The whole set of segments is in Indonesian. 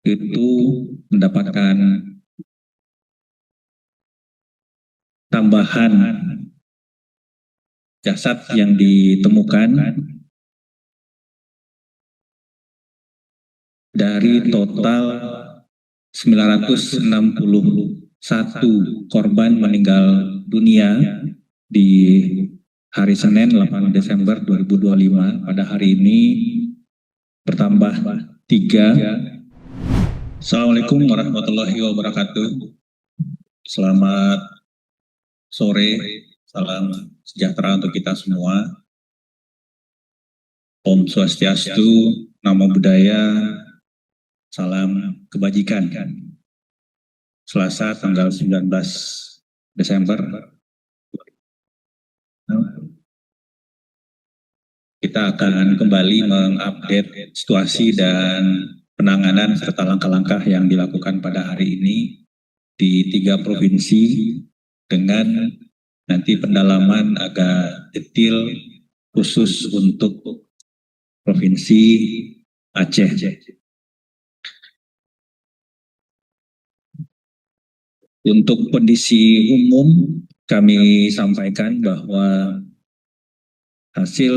itu mendapatkan tambahan jasad yang ditemukan dari total 961 korban meninggal dunia di hari Senin 8 Desember 2025. Pada hari ini bertambah 3. Assalamualaikum warahmatullahi wabarakatuh. Selamat sore, salam sejahtera untuk kita semua. Om Swastiastu, Namo Buddhaya, salam kebajikan. Selasa tanggal 19 Desember kita akan kembali mengupdate situasi dan penanganan serta langkah-langkah yang dilakukan pada hari ini di 3 provinsi dengan nanti pendalaman agak detail khusus untuk Provinsi Aceh. Untuk kondisi umum kami sampaikan bahwa hasil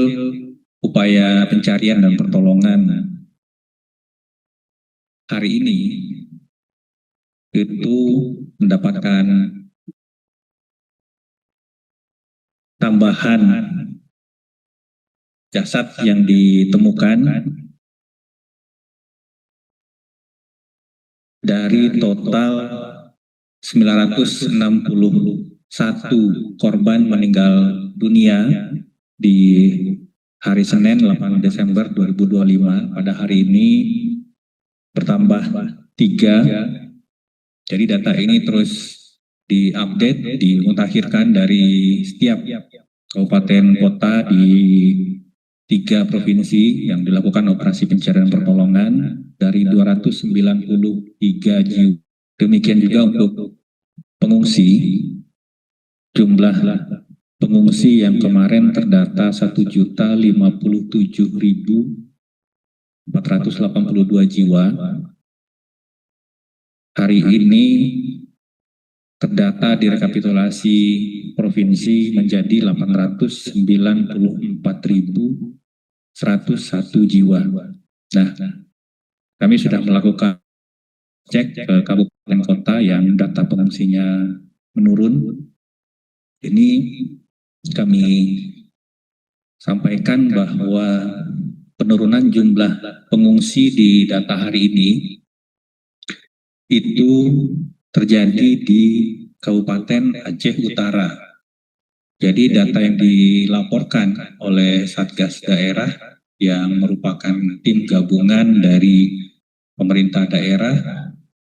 upaya pencarian dan pertolongan hari ini itu mendapatkan tambahan jasad yang ditemukan dari total 961 korban meninggal dunia di hari Senin 8 Desember 2025. Pada hari ini bertambah 3. Jadi data ini terus diupdate, dimutakhirkan dari setiap kabupaten kota di 3 provinsi yang dilakukan operasi pencarian pertolongan dari 293 jiwa. Demikian juga untuk pengungsi, jumlah pengungsi yang kemarin terdata 1.057.482 jiwa. Hari ini terdata di rekapitulasi provinsi menjadi 894.101 jiwa. Nah, kami sudah melakukan cek ke kabupaten kota yang data pengungsinya menurun. Ini kami sampaikan bahwa penurunan jumlah pengungsi di data hari ini itu terjadi di Kabupaten Aceh Utara. Jadi data yang dilaporkan oleh Satgas Daerah yang merupakan tim gabungan dari pemerintah daerah,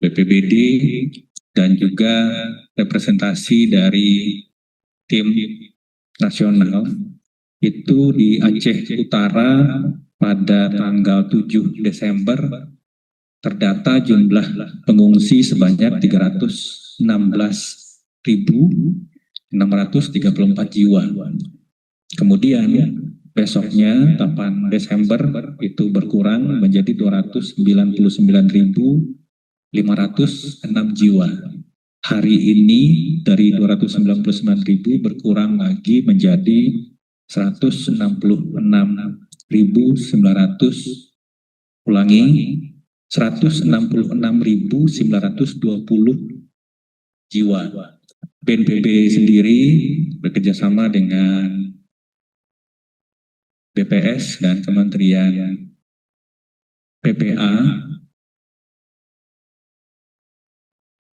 BPBD, dan juga representasi dari tim nasional itu di Aceh Utara pada tanggal 7 Desember terdata jumlah pengungsi sebanyak 316.634 jiwa. Kemudian besoknya 8 Desember itu berkurang menjadi 299.506 jiwa. Hari ini dari 299.000 berkurang lagi menjadi 166.900, ulangi, 166.920 jiwa. BNPB sendiri bekerjasama dengan BPS dan Kementerian PPA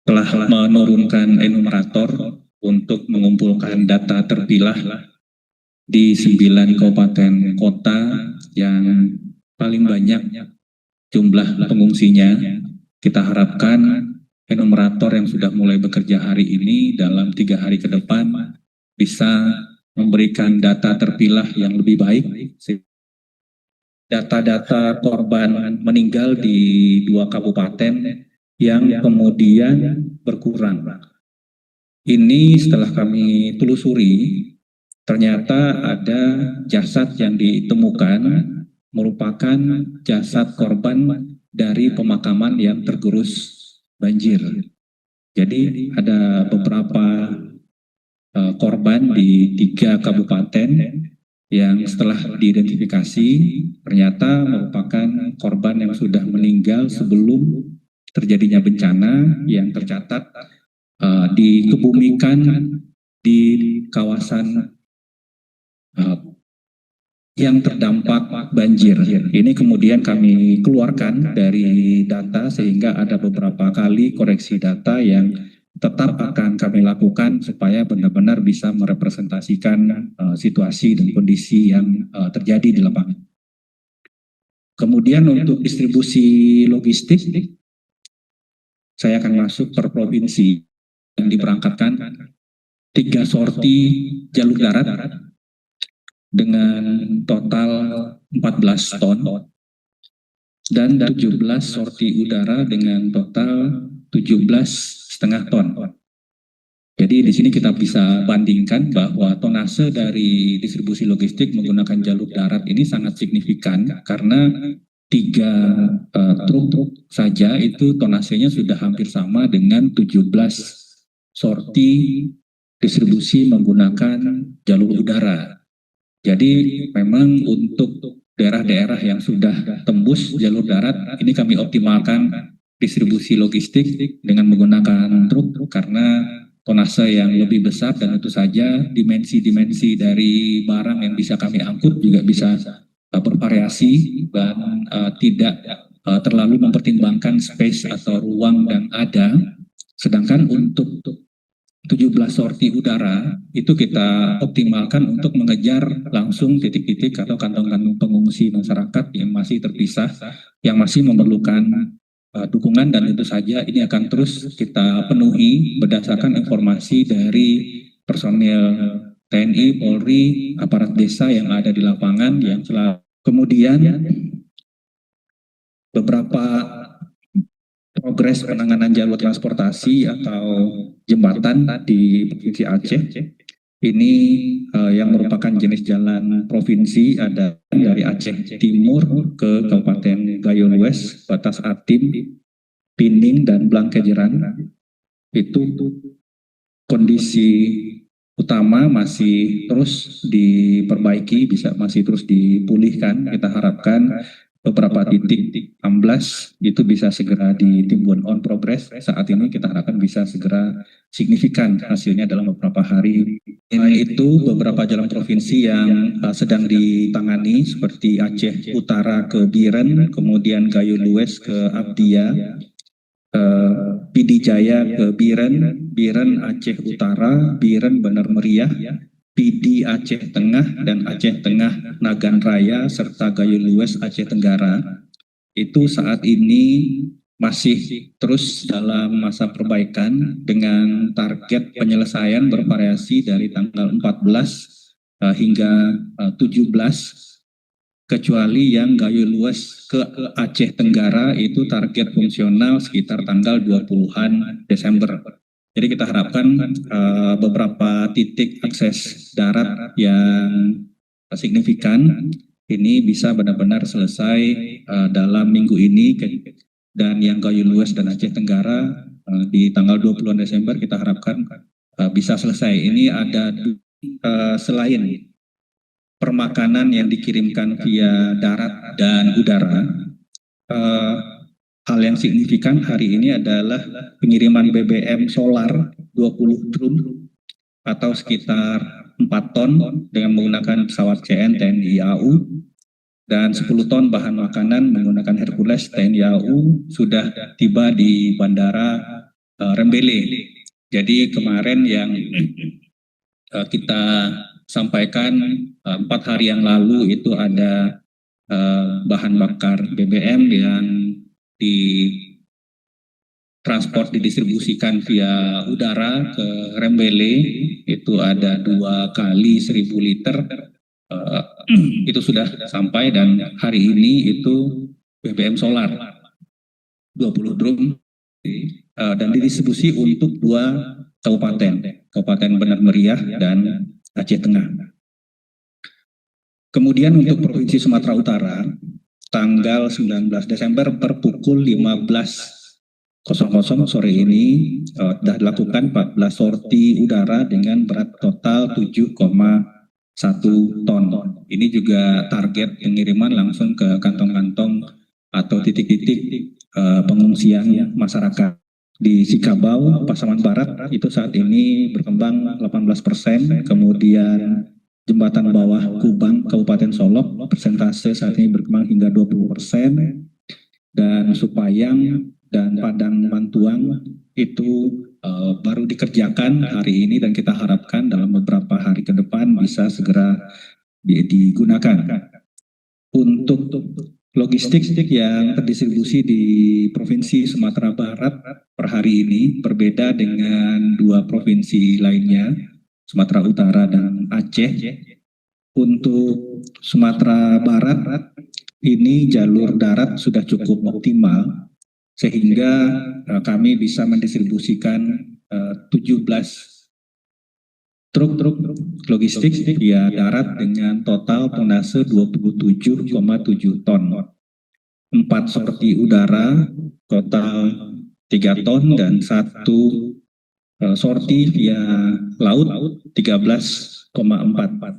telah menurunkan enumerator untuk mengumpulkan data terpilah di 9 kabupaten kota yang paling banyak jumlah pengungsinya. Kita harapkan enumerator yang sudah mulai bekerja hari ini dalam 3 hari ke depan bisa memberikan data terpilah yang lebih baik. Data-data korban meninggal di 2 kabupaten yang kemudian berkurang. Ini setelah kami telusuri, ternyata ada jasad yang ditemukan merupakan jasad korban dari pemakaman yang tergerus banjir. Jadi ada beberapa korban di 3 kabupaten yang setelah diidentifikasi ternyata merupakan korban yang sudah meninggal sebelum terjadinya bencana yang tercatat dikebumikan di kawasan yang terdampak banjir. Ini kemudian kami keluarkan dari data sehingga ada beberapa kali koreksi data yang tetap akan kami lakukan supaya benar-benar bisa merepresentasikan situasi dan kondisi yang terjadi di lapangan. Kemudian untuk distribusi logistik, saya akan masuk per provinsi yang diberangkatkan 3 sorti jalur darat dengan total 14 ton dan 17 sorti udara dengan total 17,5 ton. Jadi di sini kita bisa bandingkan bahwa tonase dari distribusi logistik menggunakan jalur darat ini sangat signifikan karena 3 truk saja itu tonasenya sudah hampir sama dengan 17 sorti distribusi menggunakan jalur udara. Jadi memang untuk daerah-daerah yang sudah tembus jalur darat ini kami optimalkan distribusi logistik dengan menggunakan truk karena tonase yang lebih besar dan tentu saja dimensi-dimensi dari barang yang bisa kami angkut juga bisa bervariasi dan tidak terlalu mempertimbangkan space atau ruang yang ada. Sedangkan untuk 17 sorti udara itu kita optimalkan untuk mengejar langsung titik-titik atau kantong-kantong pengungsi masyarakat yang masih terpisah, yang masih memerlukan dukungan, dan tentu saja ini akan terus kita penuhi berdasarkan informasi dari personil TNI, Polri, aparat desa yang ada di lapangan yang selalu. Kemudian beberapa progres penanganan jalur transportasi atau jembatan di Provinsi Aceh ini yang merupakan jenis jalan provinsi ada dari Aceh Timur ke Kabupaten Gayo Lues, Batas Atim, Pining, dan Blangkejeran. Itu kondisi utama masih terus diperbaiki, masih terus dipulihkan. Kita harapkan beberapa titik amblas itu bisa segera ditimbun on progress. Saat ini kita harapkan bisa segera signifikan hasilnya dalam beberapa hari. Ini itu beberapa jalan provinsi yang sedang ditangani seperti Aceh Utara ke Biren, kemudian Gayo Lues ke Abdia, Pidi Jaya ke Biren, Biren Aceh Utara, Biren Benar Meriah, Pidi Aceh Tengah, dan Aceh Tengah Nagan Raya, serta Gayo Lues Aceh Tenggara. Itu saat ini masih terus dalam masa perbaikan dengan target penyelesaian bervariasi dari tanggal 14 hingga 17, kecuali yang Gayo Lues ke Aceh Tenggara itu target fungsional sekitar tanggal 20-an Desember. Jadi kita harapkan beberapa titik akses darat yang signifikan ini bisa benar-benar selesai dalam minggu ini, dan yang Gayo Lues dan Aceh Tenggara di tanggal 20-an Desember kita harapkan bisa selesai. Ini ada selain permakanan yang dikirimkan via darat dan udara, hal yang signifikan hari ini adalah pengiriman BBM solar 20 drum atau sekitar 4 ton dengan menggunakan pesawat CN TNI AU, dan 10 ton bahan makanan menggunakan Hercules TNI AU sudah tiba di Bandara Rembele. Jadi kemarin yang kita sampaikan 4 hari yang lalu itu ada bahan bakar BBM yang didistribusikan via udara ke Rembele, itu ada 2 kali 1.000 liter, itu sudah sampai, dan hari ini itu BBM solar 20 drum dan didistribusi untuk 2 Kabupaten Benar Meriah dan Aceh Tengah. Kemudian untuk Provinsi Sumatera Utara tanggal 19 Desember per pukul 15.00 sore ini sudah dilakukan 14 sorti udara dengan berat total 7,1 ton. Ini juga target pengiriman langsung ke kantong-kantong atau titik-titik pengungsian masyarakat. Di Sikabau, Pasaman Barat itu saat ini berkembang 18%, kemudian Jembatan Bawah Kubang, Kabupaten Solok, persentase saat ini berkembang hingga 20%, dan Supayang dan Padang Mantuang itu baru dikerjakan hari ini dan kita harapkan dalam beberapa hari ke depan bisa segera digunakan. Untuk logistik yang terdistribusi di Provinsi Sumatera Barat per hari ini berbeda dengan dua provinsi lainnya, Sumatera Utara dan Aceh. Untuk Sumatera Barat ini jalur darat sudah cukup optimal sehingga kami bisa mendistribusikan 17 truk logistik via darat dengan total tonnase 27,7 ton. 4 sorti udara total 3 ton dan 1 sorti via laut 13,4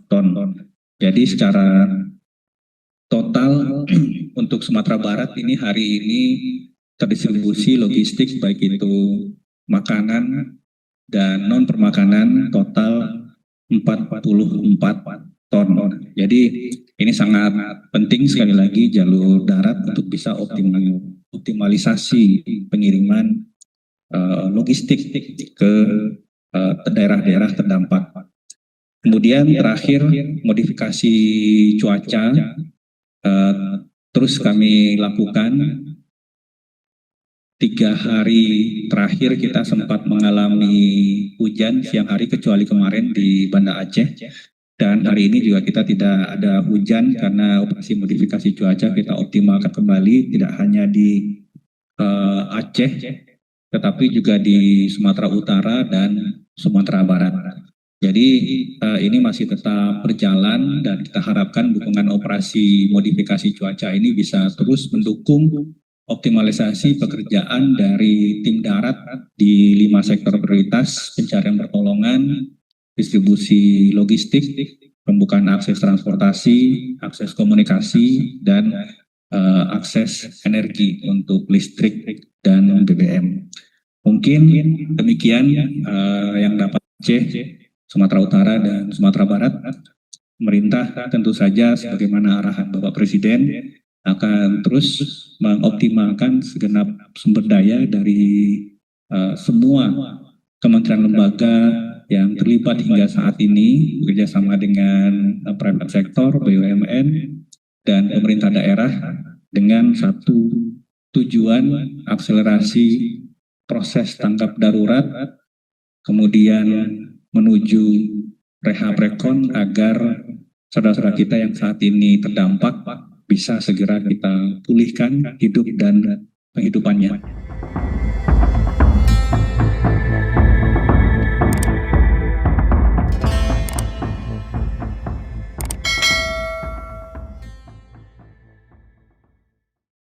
ton. Jadi secara total untuk Sumatera Barat ini hari ini terdistribusi logistik baik itu makanan dan non permakanan total 44 ton. Jadi ini sangat penting sekali lagi jalur darat untuk bisa optimalisasi pengiriman logistik ke daerah-daerah terdampak. Kemudian terakhir modifikasi cuaca terus kami lakukan. 3 hari terakhir kita sempat mengalami hujan siang hari kecuali kemarin di Banda Aceh, dan hari ini juga kita tidak ada hujan karena operasi modifikasi cuaca kita optimalkan kembali tidak hanya di Aceh tetapi juga di Sumatera Utara dan Sumatera Barat. Jadi ini masih tetap berjalan dan kita harapkan dukungan operasi modifikasi cuaca ini bisa terus mendukung optimalisasi pekerjaan dari tim darat di 5 sektor prioritas: pencarian pertolongan, distribusi logistik, pembukaan akses transportasi, akses komunikasi, dan akses energi untuk listrik dan BBM. Mungkin demikian yang dapat Aceh, Sumatera Utara, dan Sumatera Barat. Pemerintah tentu saja sebagaimana arahan Bapak Presiden akan terus mengoptimalkan segenap sumber daya dari semua kementerian lembaga yang terlibat hingga saat ini bekerjasama dengan private sector, BUMN, dan pemerintah daerah dengan satu tujuan akselerasi proses tanggap darurat, kemudian menuju rehab rekon agar saudara-saudara kita yang saat ini terdampak bisa segera kita pulihkan hidup dan penghidupannya.